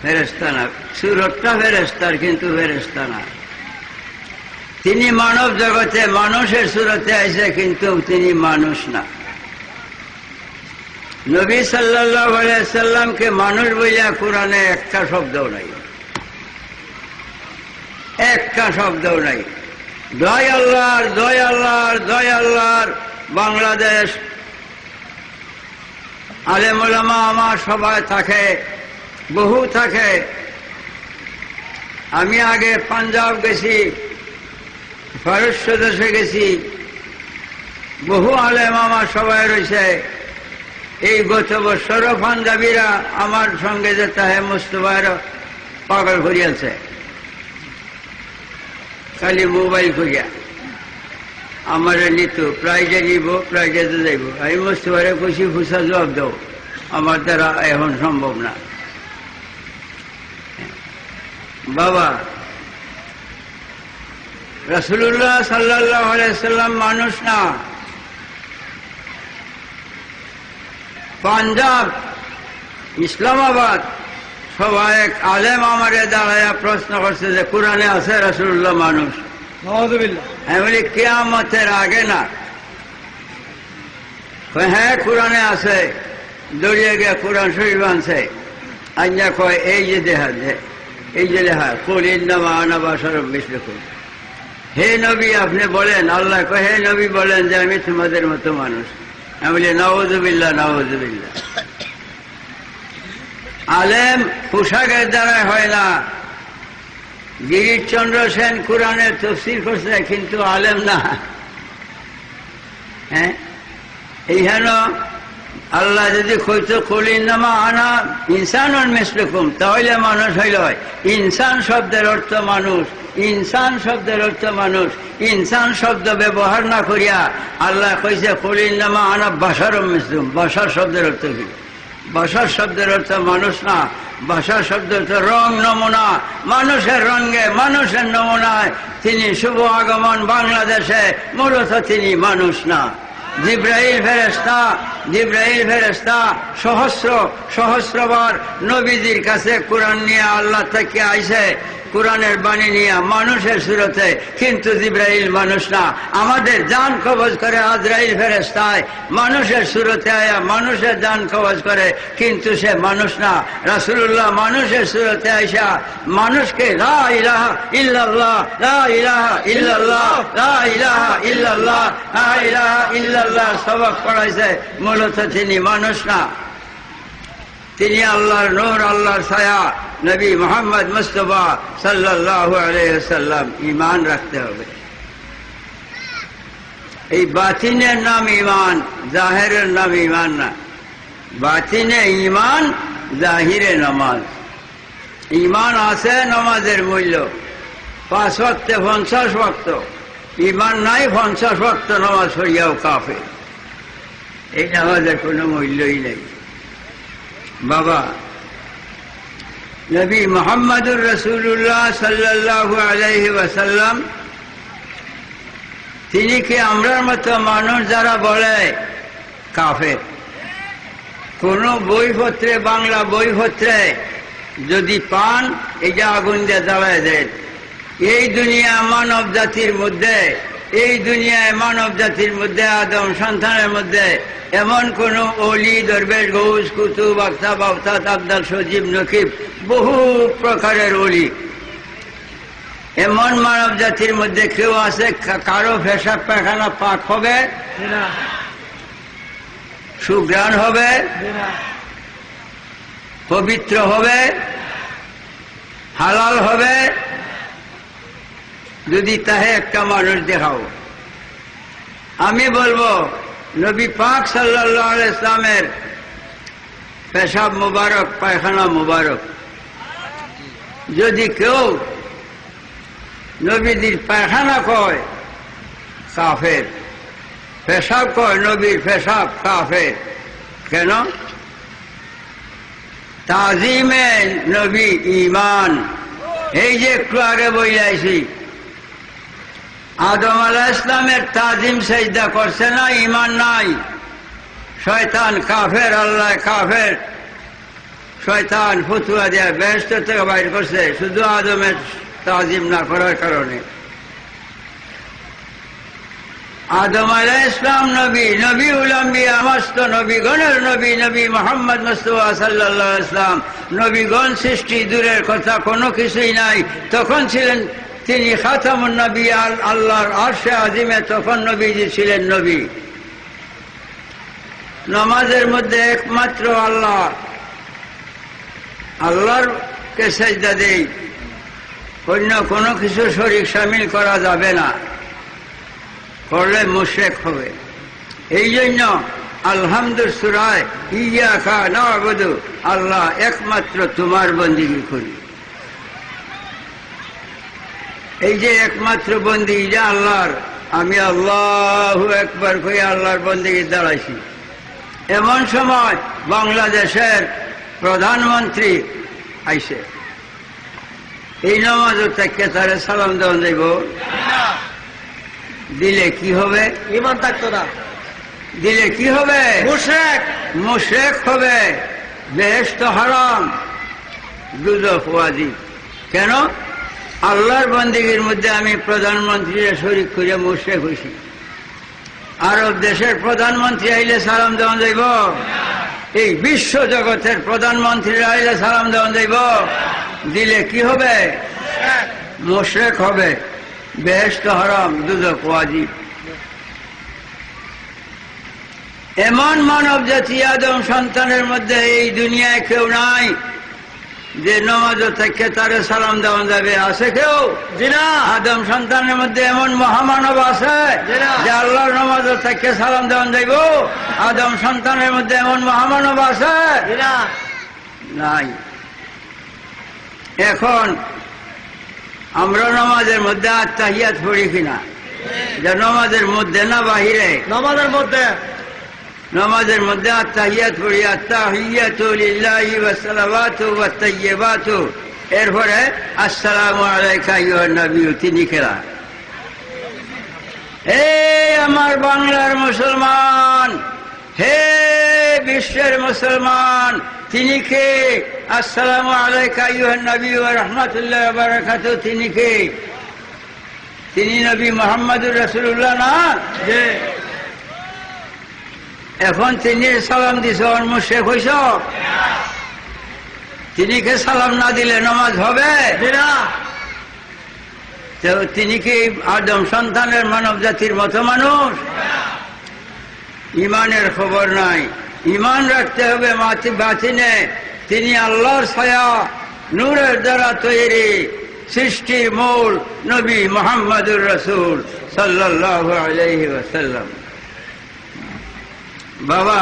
ফেরেশতা না, সুরতটা ফেরেশতার কিন্তু ফেরেশতা না। তিনি মানব জগতে মানুষের সুরতে আইছে কিন্তু তিনি মানুষ না। নবী সাল্লাল্লাহু আলাইহি সাল্লামকে মানুষ বলিয়া কোরআনে একটা শব্দও নাই, একটা শব্দও নাই। দয় আল্লাহর দয় আল্লাহর দয় আল্লাহর। বাংলাদেশ আলেম ওলামা আমার সবাই থাকে, বহু থাকে। আমি আগে পাঞ্জাব গেছি, ফারস্য দেশে গেছি, বহু আলেম আমার সবাই রয়েছে। এই গত বছরও পাঞ্জাবিরা আমার সঙ্গে যেতে হয়, মুস্তফার পাগল করিয়াছে খালি মোবাইল করিয়া। আমার নিত প্রাইজে নিব, প্রাইজে যাইব। আমি মুস্তফারে খুশি ফুসা জবাব দেব, আমার দ্বারা এখন সম্ভব না। বাবা, রাসূলুল্লাহ সাল্লাল্লাহু আলাইহি সাল্লাম মানুষ না। পাঞ্জাব, ইসলামাবাদ সবাই এক আলেম আমারে দাঁড়াইয়া প্রশ্ন করছে যে কোরআনে আছে রাসূলুল্লাহ মানুষ? আমি বলি কিয়ামতের আগে না। হ্যাঁ কোরআনে আছে। দৌড়িয়ে গিয়ে কোরআন শরীফ আনছে, আইয়া কয় এই যে দেখা, এই যে লেখা কুল ইন্নামা আনা বাশারুম মিসলুকুম। হে নবী আপনি বলেন, আল্লাহ কয় হে নবী বলেন যে আমি তোমাদের মতো মানুষ। আমি বলি নাউযুবিল্লাহ নাউযুবিল্লাহ। আলেম পোশাকের দ্বারা হয় না। গিরিশচন্দ্র সেন কোরআনের তাফসীর করছে কিন্তু আলেম না। হ্যাঁ, এইখানে আল্লাহ যদি কইতো কুল ইন্নামা আনা ইনসানুন মিসলুকুম, তাহলে মানুষ হইল। ইনসান শব্দের অর্থ মানুষ, ইনসান শব্দের অর্থ মানুষ। ইনসান শব্দ ব্যবহার না করিয়া আল্লাহ কইছে কুল ইন্নামা আনা বাশারুম মিসলুকুম। বাশার শব্দের অর্থ কি? বাশার শব্দের অর্থ মানুষ না। বাশার শব্দের অর্থ রং, নমুনা। মানুষের রঙে, মানুষের নমুনায় তিনি শুভ আগমন বাংলাদেশে, মূলত তিনি মানুষ না। জিব্রাইল ফেরেশতা, জিব্রাইল ফেরেশতা সহস্রবার নবীজির কাছে কোরআন নিয়ে আল্লাহ থেকে আইছে, কোরআনের বাণী নিয়ে মানুষের সুরতে, কিন্তু জিব্রাইল মানুষ না। আমাদের জান কবজ করে আজরাইল ফেরেশতায়, মানুষের সুরতে আয়া মানুষের জান কবজ করে, কিন্তু সে মানুষ না। রাসূলুল্লাহ মানুষের সুরতে আইসা মানুষকে লা ইলাহা ইল্লাল্লাহ, লা ইলাহা ইল্লাল্লাহ, লা ইলাহা ইল্লাল্লাহ, লা ইলাহা ইল্লাল্লাহ সবক পড়াইছে। মূলত তিনি মানুষ না, তিনি আল্লাহর নূর, আল্লাহর ছায়া। নবী মুহাম্মদ মুস্তাফা সাল্লাল্লাহু আলাইহি ওয়াসাল্লাম ঈমান রাখতে হবে। এই বাতিনের নাম ঈমান, জাহিরের নাম ঈমান না। বাতিনে ঈমান, জাহিরে নামাজ। ঈমান আছে নামাজের মূল্য 5 ওয়াক্তে 50 ওয়াক্ত। ঈমান নাই 50 ওয়াক্ত নামাজ পড়িয়াও কাফের। এই নামাজের কোনো মূল্যই নেই। বাবা, নবী মুহাম্মদুর রাসূলুল্লাহ সাল্লাল্লাহু আলাইহি ওয়াসাল্লাম তিনি কি আমরার মতো মানুষ যারা বলে কাফের? কোন বইপত্রে, বাংলা বইপত্রে যদি পান, এটা আগুন দিয়ে জ্বালায় দেন। এই দুনিয়া মানব জাতির মধ্যে, এই দুনিয়ায় মানব জাতির মধ্যে, আদম সন্তানের মধ্যে এমন কোন অলি, দরবেশ, গৌস, কুতুব, আখতাব, আফতাব, আবদাল, সজীব, নকিব, বহু প্রকারের অলি, এমন মানব জাতির মধ্যে কেউ আছে কারো পেশাব পায়খানা পাক হবে, সুঘ্রাণ হবে, পবিত্র হবে, হালাল হবে? যদি তাহে একটা মানুষ দেখাও। আমি বলবো নবী পাক সাল্লাল্লাহু আলাইহি ইসলামের পেশাব মুবারক, পায়খানা মুবারক, যদি কেউ নবীজির পায়খানা কয় কাফের, পেশাব কয় নবীর পেশাব কাফের। কেন? তাজিমে নবী ঈমান। এই যে একটু আগে বইলাইছি, আদম আলাইহিস সালামের তাজিম সেজদা করছে না, ঈমান নাই। শয়তান কাফের, আল্লাহ কাফের, শয়তান ফতুয়া দেয়া বেহেশত থেকে বাইর করছে শুধু আদমের তাজিম না করার কারণে। আদম আলাইহিস সালাম নবী, নবীউল আম্বিয়া, সমস্ত নবীগণের নবী, নবী মুহাম্মদ মুস্তাফা সাল্লাল্লাহু আলাইহি ওয়াসাল্লাম। নবীগণ সৃষ্টি দূরের কথা, কোনো কিছুই নাই, তখন ছিলেন তিনি খাতামুন নবী। আল্লাহর আরশে আজিমে তখন নবীজি ছিলেন নবী। নামাজের মধ্যে একমাত্র আল্লাহরকে সেজদা দেই, অন্য কোনো কিছু শরীক শামিল করা যাবে না, করলে মুশরিক হবে। এই জন্য আলহামদুলিল্লাহ সূরায় ইয়াকা না'বুদু, আল্লাহ একমাত্র তোমার বন্দেগী করি। এই যে একমাত্র বন্দেগী যে আল্লাহর, আমি আল্লাহু আকবার কই আল্লাহর বন্দেগী দাঁড়াইছি। এমন সময় বাংলাদেশের প্রধানমন্ত্রী আইসে, এই নামাজ থেকে তারে সালাম দেওয়া যাইব, দিলে কি হবে? ঈমান থাকতো না, দিলে কি হবে? মুশরিক হবে, বেহেশত হারাম, দুজখ ওয়াজিব। কেন? আল্লাহর বন্দেগীর মধ্যে আমি প্রধানমন্ত্রীরা শরীক করে মুশরিক হইছি। আরব দেশের প্রধানমন্ত্রী আইলে সালাম দেওয়া যাইব? এই বিশ্ব জগতের প্রধানমন্ত্রীরা আইলে সালাম দেওয়া যাইব? দিলে কি হবে? মুশরিক হবে, বেহেশত হারাম, দুজখ ওয়াজিব। এমন মানব জাতি আদম সন্তানের মধ্যে এই দুনিয়ায় কেউ নাই যে নামাজ থেকে তারে সালাম দেওয়া যাবে। আছে কেউ? আদম সন্তানের মধ্যে এমন মহামানব আছে যে আল্লাহর নামাজ থেকে সালাম দেওয়া যাইব? আদম সন্তানের মধ্যে এমন মহামানব আছে? নাই। এখন আমরা নামাজের মধ্যে আত্তাহিয়াত পড়ি কিনা? যে নামাজের মধ্যে না বাহিরে? নামাজের মধ্যে আত্তাহিয়াত পড়ি, আত্তাহিয়াতু লিল্লাহি ওয়াস সালাওয়াতু ওয়াত তাইয়্যিবাতু, এরপরে আসসালামু আলাইকা আইয়ুহান নবী। তিনি খেলা, হে আমার বাংলার মুসলমান, হে বিশ্বের মুসলমান, তিনি কে? আসসালামু আলাইকা আইয়ুহান নবী ওয়া রাহমাতুল্লাহি ওয়া বারাকাতুহু। তিনি কে? তিনি নবী মুহাম্মদুর রাসূলুল্লাহ না? এখন তিনি সালাম দিছ, মুশরিক হইছ? তিনিকে সালাম না দিলে নামাজ হবে? তিনি কি আদম সন্তানের মানব জাতির মতো মানুষ? ইমানের খবর নাই। ইমান রাখতে হবে বাতিনে। তিনি আল্লাহর ছায়া, নূরের দ্বারা তৈরি, সৃষ্টির মূল নবী মুহাম্মদুর রাসূল সাল্লাল্লাহু আলাইহি ওয়াসাল্লাম। বাবা